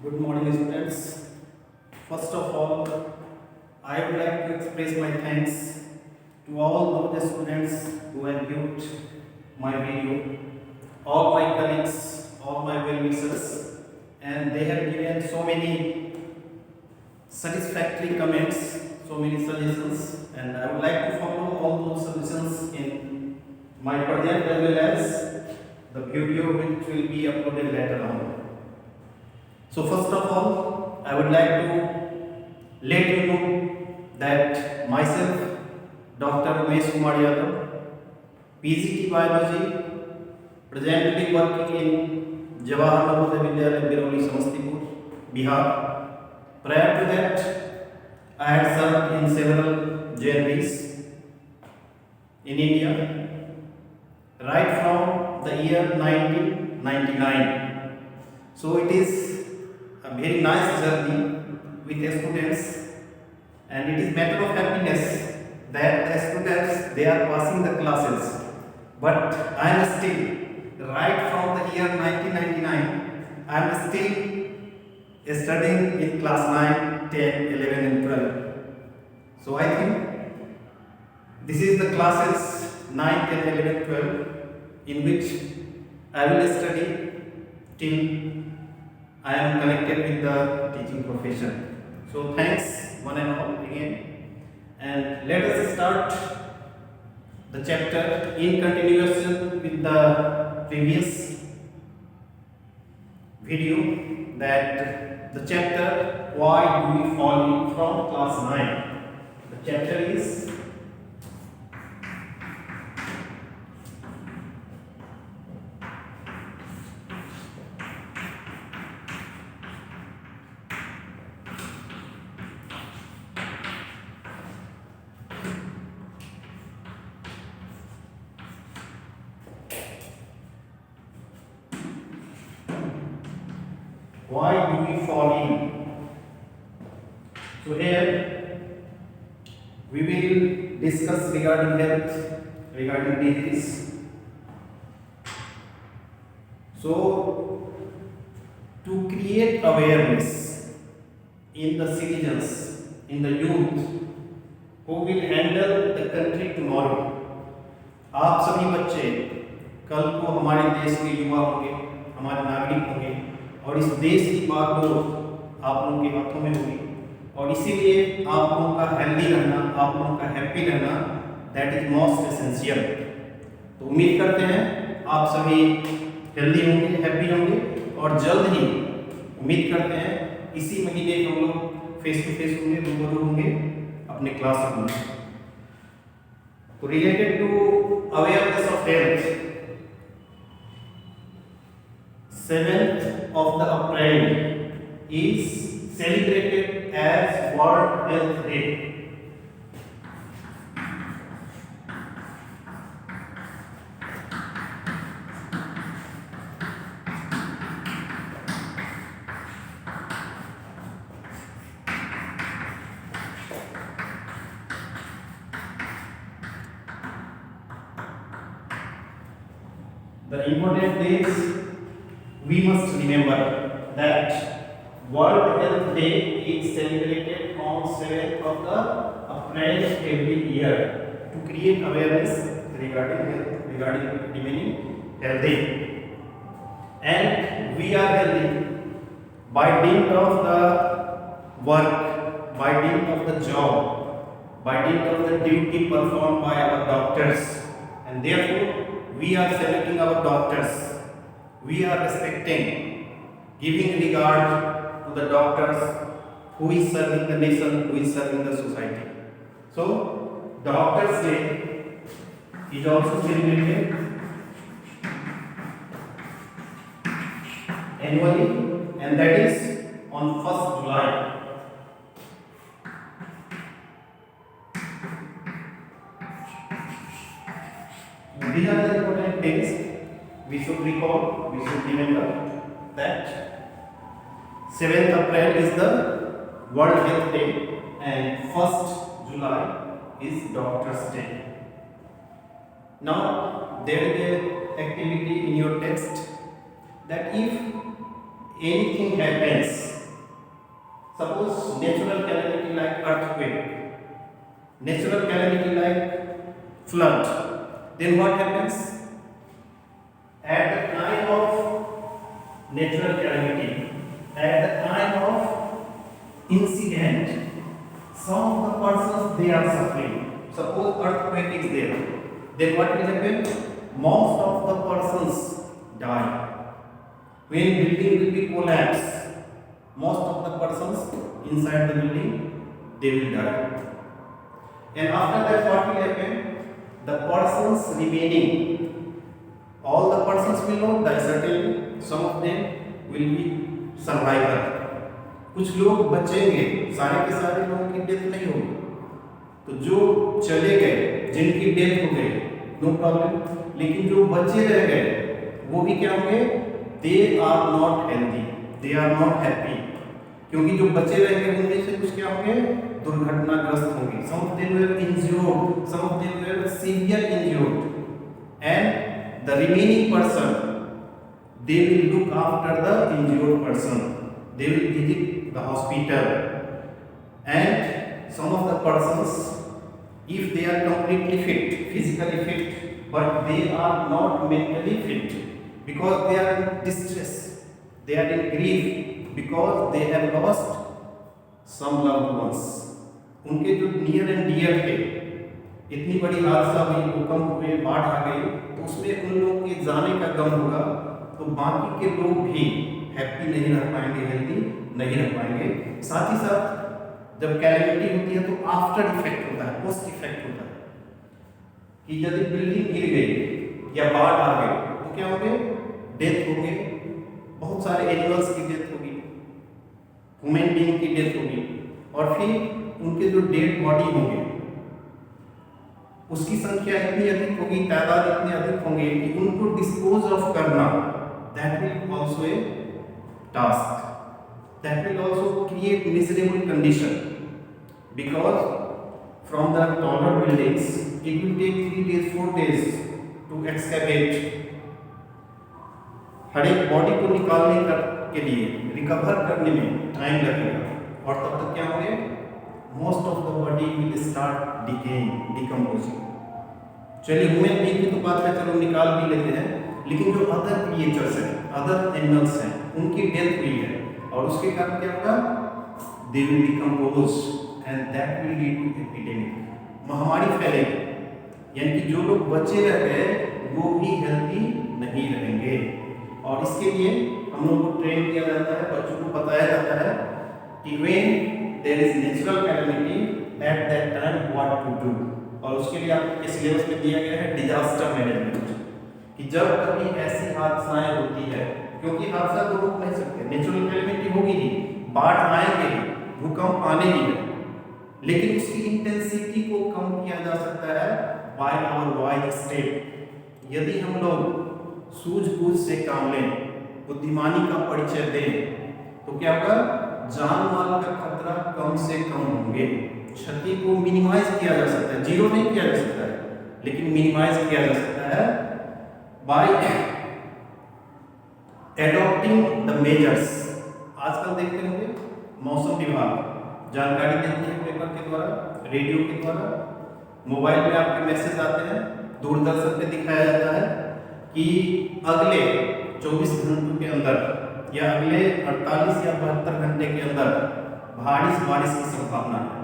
Good morning, students. First of all, I would like to express my thanks to all those students who have viewed my video, all my colleagues, all my well wishers, and they have given so many satisfactory comments, so many suggestions, and I would like to follow all those suggestions in my project as well as the video which will be uploaded later on. So first of all, I would like to let you know that myself, Dr. Umesh Kumar Yadav, PGT Biology, presently working in Jawahar Navodaya Vidyalaya, Biroli, Samastipur, Bihar. Prior to that, I had served in several JNBs in India, right from the year 1999. So it is a very nice journey with the students, and it is matter of happiness that the students they are passing the classes, but I am still right from the year 1999 I am still studying in class 9, 10, 11 and 12. So I think this is the classes 9, 10, 11, 12 in which I will study till I am connected with the teaching profession. So thanks one and all again, and let us start the chapter in continuation with the previous video, that the chapter why do we fall in from class 9. The chapter is why do we fall in. So here we will discuss regarding health, regarding disease. So to create awareness in the citizens, in the youth who will handle the country tomorrow. आप सभी बच्चे कल को हमारे देश के युवा होंगे, हमारे नागरिक होंगे, और इस देश की बागडोर आप लोगों के हाथों में होगी, और इसीलिए आप लोगों का हेल्दी रहना, आप लोगों का हैप्पी रहना, दैट इज मोस्ट एसेंशियल। तो उम्मीद करते हैं आप सभी हेल्दी होंगे, हैप्पी होंगे, और जल्द ही उम्मीद करते हैं इसी महीने हम लोग फेस टू फेस होंगे, रूबरू होंगे अपने क्लासरूम में। तो related to awareness of health, 7th of the April is celebrated as World Health Day. The important days we must remember that World Health Day is celebrated on 7th of the April every year to create awareness regarding health, regarding remaining healthy. And we are healthy by dint of the work, by dint of the job, by dint of the duty performed by our doctors, and therefore we are selecting our doctors. We are respecting, giving regard to the doctors who is serving the nation, who is serving the society. So, Doctors Day is also celebrated annually, and that is on 1st July. These are the important days we should recall, we should remember that 7th April is the World Health Day and 1st July is Doctor's Day. Now there is a activity in your text that if anything happens Suppose natural calamity like earthquake, natural calamity like flood, then what happens? At the time of natural calamity, at the time of incident, some of the persons they are suffering. Suppose earthquake is there, then what will happen? Most of the persons die. When building will be collapsed, most of the persons inside the building they will die. And after that, what will happen? The persons remaining, all the persons will not die certainly. Some of them will be survivor. कुछ लोग बचेंगे, सारे के सारे लोगों की death नहीं होगी. तो जो चले गए, जिनकी डेथ हो गई, नो प्रॉब्लम. लेकिन जो बचे रह गए, वो भी क्या होंगे? They are not healthy, they are not happy. क्योंकि जो बचे रह गए उनमें से कुछ क्या होंगे? दुर्घटनाग्रस्त होंगे. Some of them were injured, some of them were severe injured, and the remaining person, they will look after the injured person. They will visit the hospital, and some of the persons, if they are completely fit, physically fit, but they are not mentally fit, because they are in distress, they are in grief, because they have lost some loved ones. उनके जो near and dear थे, इतनी बड़ी हादसा हुई, भूकंप हुए, बाढ़ आ गई, तो उसमें उन लोगों के जाने का गम होगा. तो बाकी के लोग भी हैप्पी नहीं रह पाएंगे, हेल्दी नहीं रह पाएंगे. साथ ही साथ जब कैलेमिटी होती है तो आफ्टर इफेक्ट होता है, पोस्ट इफेक्ट होता है. कि यदि बिल्डिंग गिर गई या बाढ़ आ गई तो क्या होंगे? डेथ होंगे. बहुत सारे एनिमल्स की डेथ होगी, ह्यूमन बीइंग की डेथ होगी, और फिर उनके जो डेड बॉडी होंगे उसकी संख्या इतनी अधिक होगी, तादाद इतने अधिक होंगे कि उनको डिस्पोज ऑफ करना, that will also a task, that will also create miserable condition, because from the taller buildings it will take 3 days 4 days to excavate. हर एक बॉडी को निकालने के लिए, रिकवर करने में टाइम लगेगा, और तब तक क्या होंगे? Most of the body will start decaying, decomposing. चलिए ह्यूमन बीइंग की तो बात है, चलो निकाल भी लेते हैं, लेकिन जो अदर क्रिएचर्स हैं, अदर एनिमल्स हैं, उनकी डेथ हुई है, और उसके कारण क्या होगा? They will decompose, and that will lead to epidemic. महामारी फैलेगी, यानी कि जो लोग बचे रह गए वो भी हेल्दी नहीं रहेंगे. और इसके लिए हम लोग को ट्रेन किया जाता है, बच्चों को बताया जाता है कि when there is natural calamity at that time what to do. और उसके लिए आपके सिलेबस में दिया गया है डिजास्टर मैनेजमेंट, कि जब कभी ऐसी हादसाएं होती है, क्योंकि हादसा तो रोक नहीं सकते, नेचुरल कैलेमिटी होगी ही, बाढ़ आएंगे, भूकंप आने ही है, लेकिन उसकी इंटेंसिटी को कम किया जा सकता है बाय आवर वाइज स्टेप. यदि हम लोग सूझबूझ से काम लें, बुद्धिमानी का परिचय दें, तो क्या होगा? जान माल का खतरा कम से कम होंगे, क्षति को मिनिमाइज किया जा सकता है, जीरो नहीं किया जा सकता है, लेकिन मिनिमाइज किया जा सकता है बाय एडॉप्टिंग द मेजर्स. आजकल देखते होंगे मौसम विभाग जानकारी देती है पेपर के द्वारा, रेडियो के द्वारा, मोबाइल में आपके मैसेज आते हैं, दूरदर्शन पे दिखाया जाता है कि अगले 24 घंटों के अंदर या अगले 48 या 72 घंटे के अंदर भारी बारिश की संभावना है,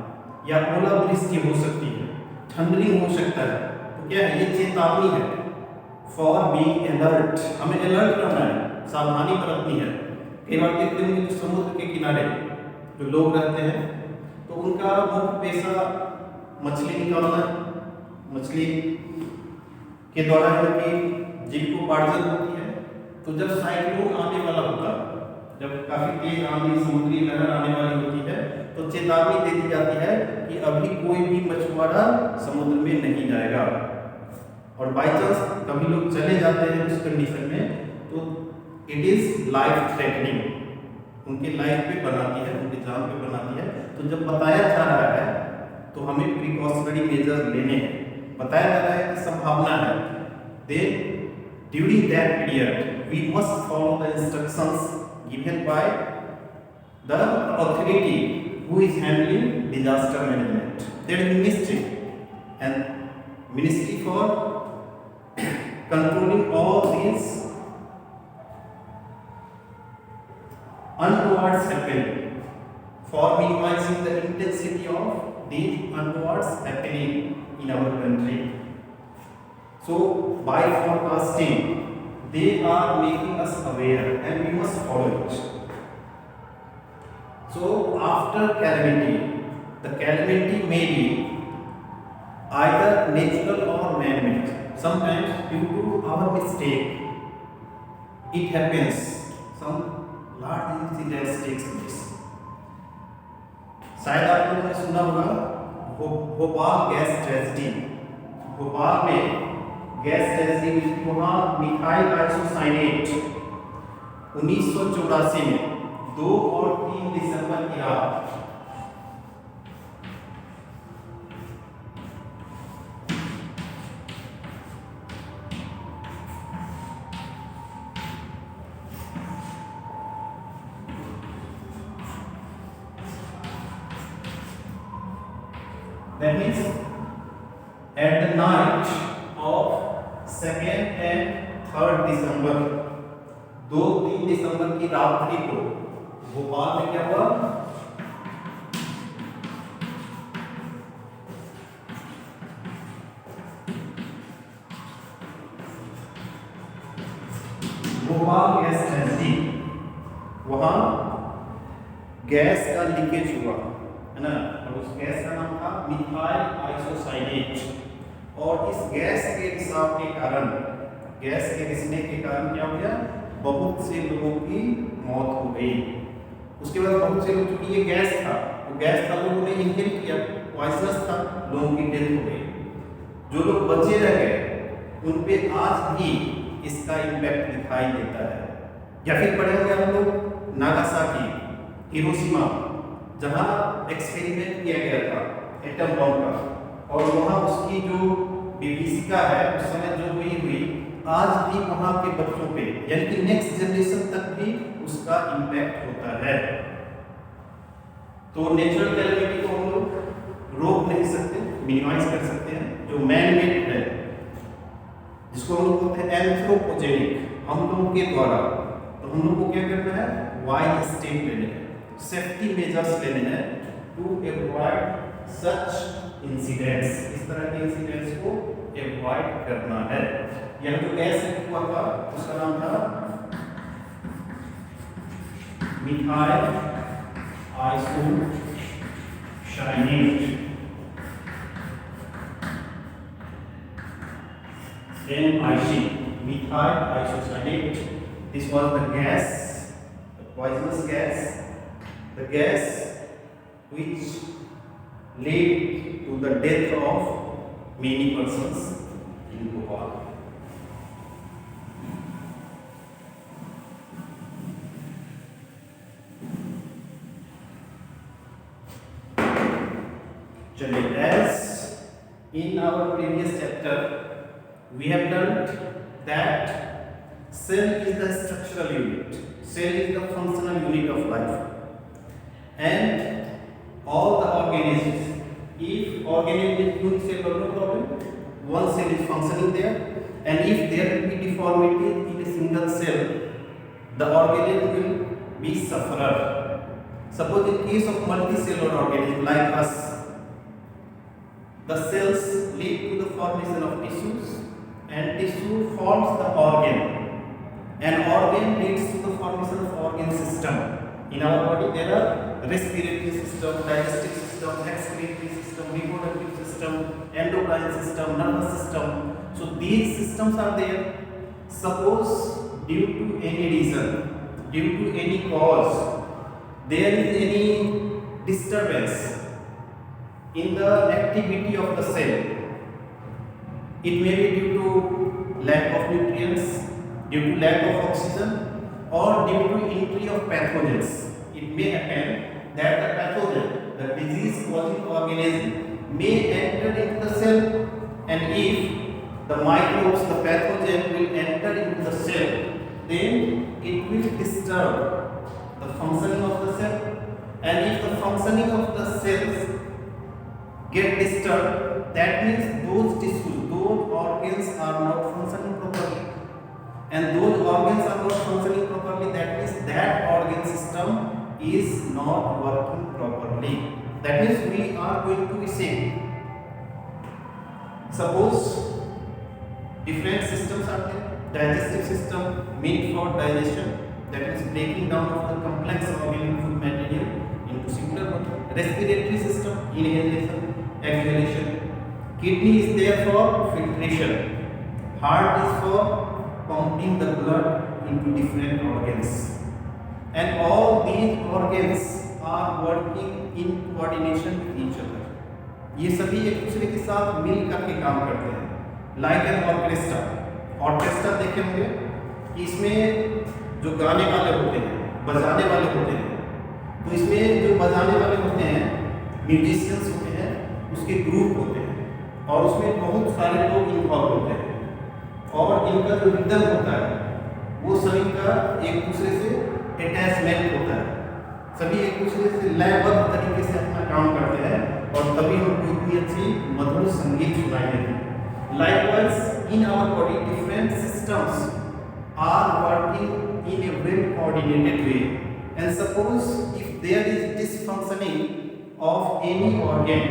या ओलावृष्टि हो सकती है, थंडरिंग हो सकता है. तो क्या है? ये चेतावनी है फॉर बीइंग अलर्ट. हमें अलर्ट रहना है, सावधानी बरतनी है. कई बार देखते हैं कि समुद्र के किनारे जो लोग रहते हैं, तो उनका मुख्य पेशा मछली निकालना, मछली के द्वारा कि जीविकोपार्जन होती है. तो जब साइक्लोन आने वाला होता है, जब काफी तेज आंधी, समुद्री लहर आने वाली होती है, तो चेतावनी दे दी जाती है कि अभी कोई भी मछुआरा समुद्र में नहीं जाएगा. और बाई चांस कभी लोग चले जाते हैं उस कंडीशन में, तो इट इज लाइफ थ्रेटनिंग, उनके लाइफ पे बनाती है, उनकी जान पे बनाती है. तो जब बताया जा रहा है तो हमें प्रिकॉशनरी मेजर्स लेने हैं. बताया जा रहा है कि संभावना है, then during that period we must follow the instructions given by the authority who is handling disaster management. There is ministry, and ministry for controlling all these untowards happening, for minimizing the intensity of these untowards happening in our country. So by forecasting, they are making us aware and we must follow it. So after calamity, the calamity may be either natural or man-made. Sometimes due to our mistake, it happens. Some large incidents takes place. शायद आप लोगों ने सुना होगा Bhopal gas tragedy. Bhopal में gas tragedy हुई थी। वहाँ मिथाइल आइसोसाइनेट 1984 में 2 और 3 दिसंबर की रात that means at the night of 2nd and 3rd December 2-3 दिसंबर की रात्रि को भोपाल में क्या हुआ? Bhopal gas tragedy. वहां गैस का लीकेज हुआ है ना, और उस गैस का नाम था मिथाइल आइसोसाइनेट। और इस गैस के रिसाव के कारण, गैस के रिसने के कारण क्या हो गया? बहुत से लोगों की मौत हो गई। उसके बाद बहुत से लोग, क्योंकि ये गैस था, तो गैस का लोगों ने इनहेल किया, पॉइजनस था, लोगों की डेथ हो गई। जो लोग बचे रह गए उन पे आज भी इसका इम्पैक्ट दिखाई देता है। या फिर पढ़े होंगे हम लोग नागासाकी, हिरोशिमा, जहाँ एक्सपेरिमेंट किया गया था एटम बम का, और वहाँ उसकी जो विभीषिका है उस समय जो हुई आज भी वहाँ के बच्चों पे, यानी कि नेक्स्ट जनरेशन तक भी उसका इम्पैक्ट होता है। तो नेचुरल कैलेमिटी को हम लोग रोक नहीं सकते, मिनिमाइज कर सकते हैं। जो मैन मेड है, जिसको हम लोग बोलते हैं एंथ्रोपोजेनिक, हम लोगों के द्वारा, तो हम लोग को क्या करना है? वाइड स्टेप लेने हैं, सेफ्टी मेजर्स लेने हैं टू अवॉइड सच इंसिडेंट्स। इस तरह के इंसिडेंट्स को अवॉइड करना है। यह जो गैस हुआ था उसका नाम था methyl isocyanate, MIC, methyl isocyanate. This was the gas, the poisonous gas, the gas which led to the death of many persons in Bhopal. As in our previous chapter, we have learned that cell is the structural unit, cell is the functional unit of life, and all the organisms, if organism is unicellular, no problem, one cell is functioning there, and if there will be deformity in a single cell, the organism will be sufferer. Suppose in case of multicellular organism like us, the cells lead to the formation of tissues, and tissue forms the organ, and organ leads to the formation of organ system. In our body there are respiratory system, digestive system, excretory system, reproductive system, endocrine system, nervous system. So these systems are there. Suppose due to any reason, due to any cause, there is any disturbance in the activity of the cell. It may be due to lack of nutrients, due to lack of oxygen, or due to entry of pathogens. It may happen that the pathogen, the disease causing organism may enter into the cell, and if the microbes, the pathogen will enter into the cell, then it will disturb the functioning of the cell, And if the functioning of the cells get disturbed, that means those tissues, those organs are not functioning properly. And those organs are not functioning properly, that means that organ system is not working properly. That means we are going to be sick. Suppose different systems are there. Digestive system meant for digestion, that is breaking down of the complex organic food material into simpler one. Respiratory system, inhalation, exhalation. Kidney is there for filtration. Heart is for pumping the blood into different organs. And all these organs are working in coordination with each other. ये सभी एक दूसरे के साथ मिल करके काम करते हैं. Like an orchestra. ऑर्केस्ट्रा देखे होंगे कि इसमें जो गाने वाले होते हैं, बजाने वाले होते हैं, तो इसमें जो बजाने वाले होते हैं, म्यूजिशियंस होते हैं, उसके ग्रुप होते हैं और उसमें बहुत सारे लोग इन्वॉल्व होते हैं और इनका जो रिदम होता है वो सभी का एक दूसरे से अटैचमेंट होता है. सभी एक दूसरे से लयबद्ध तरीके से अपना काम करते हैं और तभी हमको इतनी अच्छी मधुर संगीत सुनाई देती है. Likewise, in our body, different systems are working in a well coordinated way. And suppose if there is dysfunctioning of any organ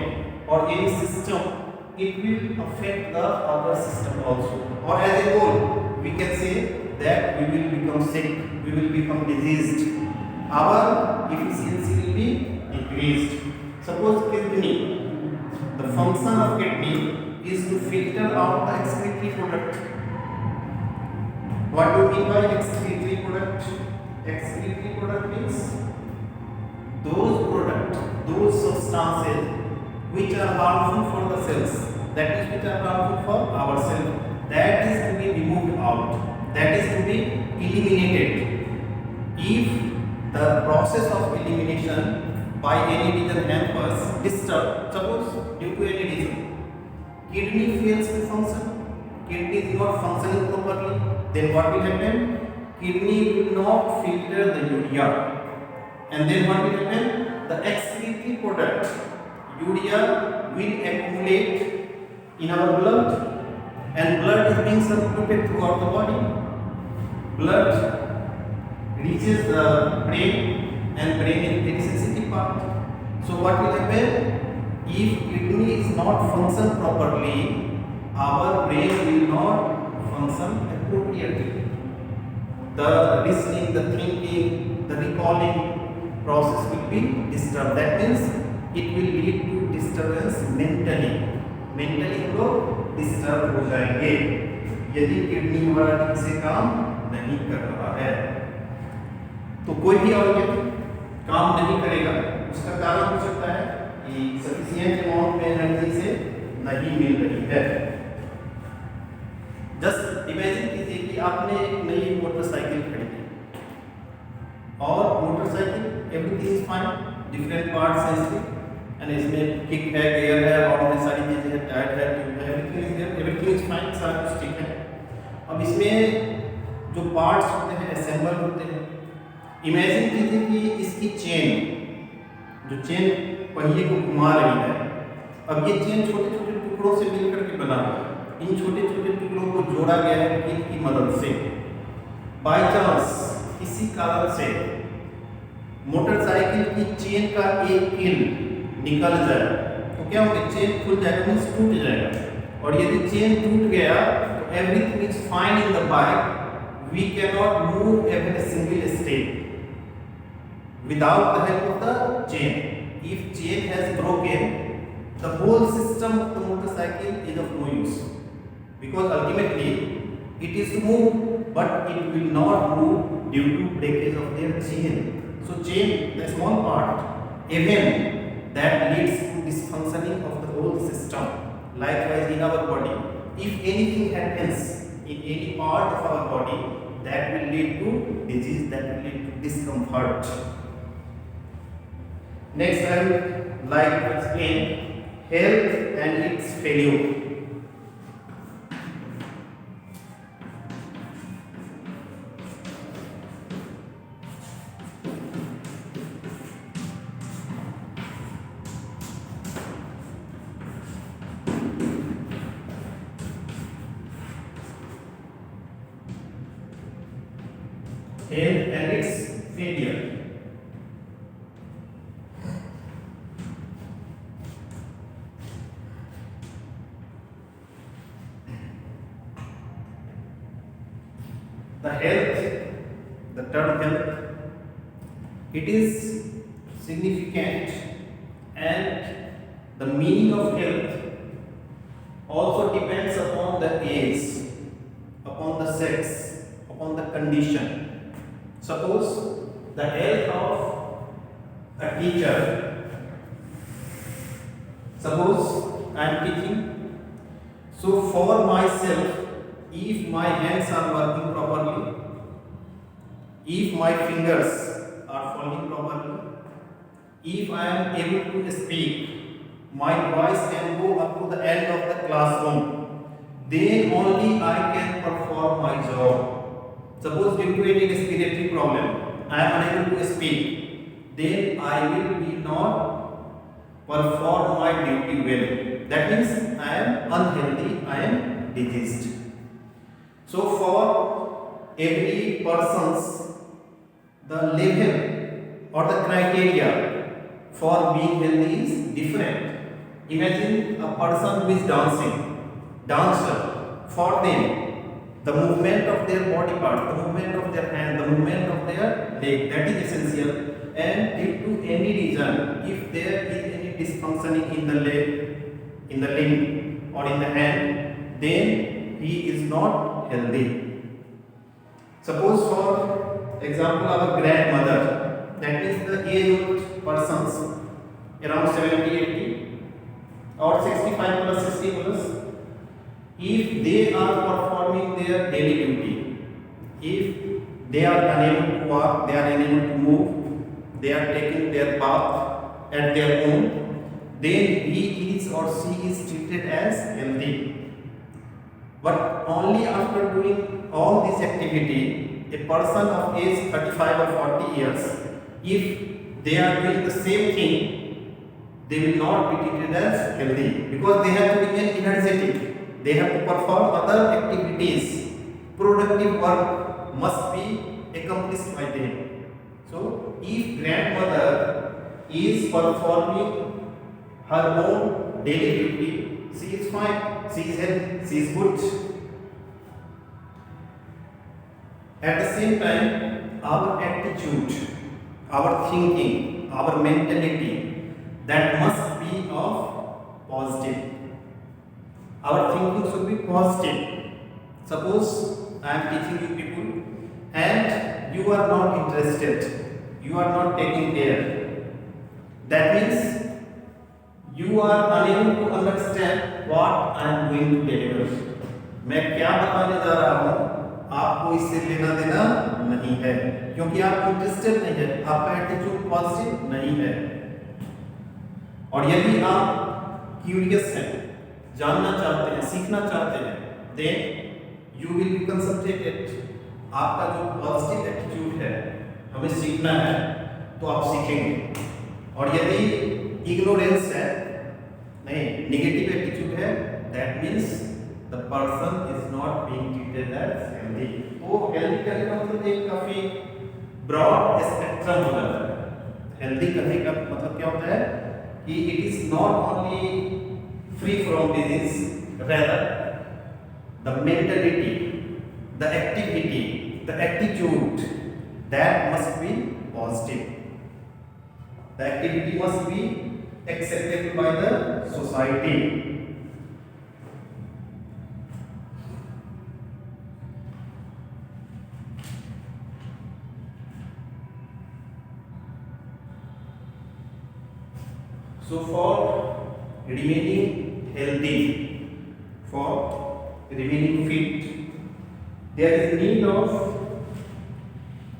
or any system, it will affect the other system also. Or as a whole, we can say that we will become sick, we will become diseased. Our efficiency will be decreased. Suppose kidney, the function of kidney is to filter out the excretory product. What do you mean by excretory product? Excretory product means those substances which are harmful for the cells, that is which are harmful for ourselves, that is to be removed out, that is to be eliminated. If the process of elimination by any reason hampers, disturbed, suppose due to any reason, kidney fails to function, kidney is not functioning properly, then what will happen? Kidney will not filter the urea, and then what will happen? The excretory product, urea, will accumulate in our blood, and blood is being circulated throughout the body. Blood reaches the brain, and brain is very sensitive part. So what will happen? If kidney is not function properly, our brain will not function appropriately. The listening, the thinking, the recalling process will be disturbed. That means it will lead to disturbance mentally. Mentally हम लोग disturb हो जाएंगे यदि kidney हमारा ठीक से काम नहीं कर रहा है. तो कोई भी ऑर्गन काम नहीं करेगा, उसका कारण हो सकता है कि सफिशिएंट अमाउंट में एनर्जी से नहीं मिल रही है. जस्ट इमेजिन कीजिए कि आपने एक नई मोटरसाइकिल खरीदी और motorcycle everything is fine, different parts हैं इसके, एंड इसमें किक है, गियर है और बहुत सारी चीजें हैं, टायर है, ट्यूब है, एवरीथिंग इज फाइन, सारा कुछ ठीक है. अब इसमें जो पार्ट्स होते हैं असेंबल होते हैं. इमेजिन कीजिए कि इसकी चेन, जो चेन पहिए को घुमा रही है, अब ये चेन छोटे छोटे टुकड़ों से मिलकर के बना हुआ है. इन छोटे छोटे टुकड़ों को जोड़ा गया है कील की मदद से. बाय चांस किसी कारण से मोटरसाइकिल की चेन का एक कील निकल जाए तो क्या होगा? चेन खुल जाएगा, मीन्स टूट जाएगा. और यदि चेन टूट गया तो everything is fine in the bike. We can not move every single step without the help of the chain. If chain has broken, the whole system of the motorcycle is of no use, because ultimately it is to move, but it will not move due to breakage of their chain. So chain, the small part, even that leads to dysfunctioning of the whole system. Likewise in our body, if anything happens in any part of our body, that will lead to disease, that will lead to discomfort. Next, I would like to explain health and its failure. health and its failure. The health, the term health, it is significant, and the meaning of health also depends upon the age, upon the sex, upon the condition. Suppose the health of a teacher, suppose I am teaching, so for myself, if my hands are working properly, if my fingers are falling properly, if I am able to speak, my voice can go up to the end of the classroom, then only I can perform my job. Suppose due to any respiratory problem, I am unable to speak, then I will be not perform my duty well. That means I am unhealthy, I am diseased. So for every person's the level or the criteria for being healthy is different. Imagine a person who is dancer. For them, the movement of their body part, the movement of their hand, the movement of their leg, that is essential. And due to any reason, if there is any dysfunctioning in the leg, in the limb or in the hand, then he is not healthy. Suppose for example our grandmother, that is the aged persons around 70, 80 or 65 plus 60 plus, if they are performing their daily duty, if they are unable to walk, they are unable to move, they are taking their bath at their home, then he is or she is treated as healthy. But only after doing all this activity, a person of age 35 or 40 years, if they are doing the same thing, they will not be treated as healthy, because they have to remain energetic, they have to perform other activities, productive work must be accomplished by them. So if grandmother is performing her own daily duty, she is fine, she is healthy, she is good. At the same time, our attitude, our thinking, our mentality, that must be of positive. Our thinking should be positive. Suppose I am teaching you people and you are not interested, you are not taking care. That means you are unable to understand what I am going to deliver. मैं क्या बताने जा रहा हूँ, आपको इससे लेना देना नहीं है, क्योंकि आप इंटरेस्टेड नहीं है, आपका एटीट्यूड पॉजिटिव नहीं है। और यदि आप क्यूरियस हैं, जानना चाहते हैं, सीखना चाहते हैं, then you will be concentrated. आपका जो पॉजिटिव एटीट्यूड है, हमें सीखना है, तो आप सीखेंगे। और यदि इग्नोरेंस है, नहीं, नेगेटिव एटीट्यूड है, that means the person is not being treated as healthy. तो healthy कहने का मतलब एक काफी ब्रॉड स्पेक्ट्रम हो जाता है। हेल्दी कहने का मतलब क्या होता है कि it is not only free from disease, rather the mentality, the activity, the attitude, that must be positive. The activity must be accepted by the society. So for remaining healthy, for remaining fit, there is need of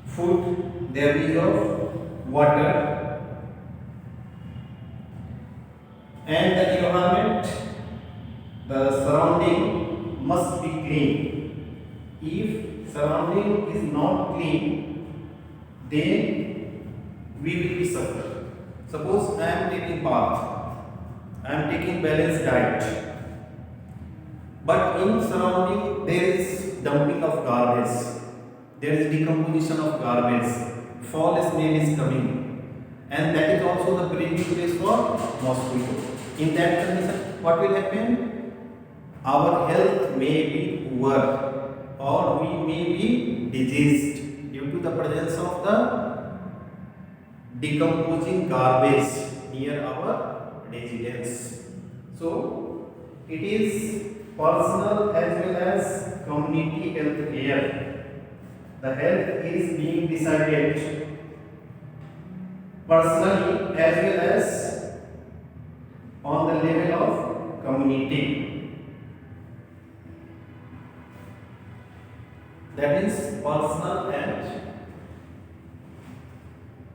food, there is of water, and the environment, the surrounding must be clean. If surrounding is not clean, then we will be suffer. Suppose I am taking bath, I am taking balanced diet, but in surrounding there is dumping of garbage, there is decomposition of garbage, fall smell is coming, and that is also the breeding place for mosquito. In that condition, what will happen? Our health may be poor or we may be diseased due to the presence of the decomposing garbage near our residence. So it is personal as well as community health care. The health is being decided personally as well as on the level of community. That is personal and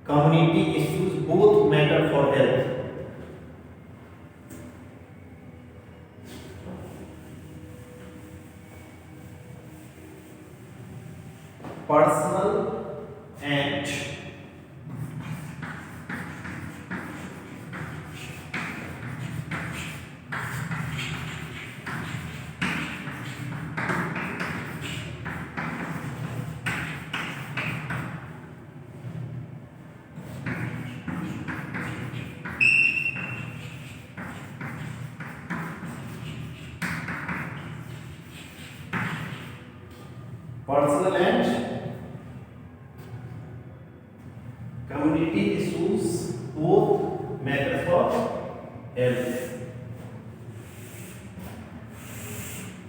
community issues both matter for health. Personal and community issues both matter for health.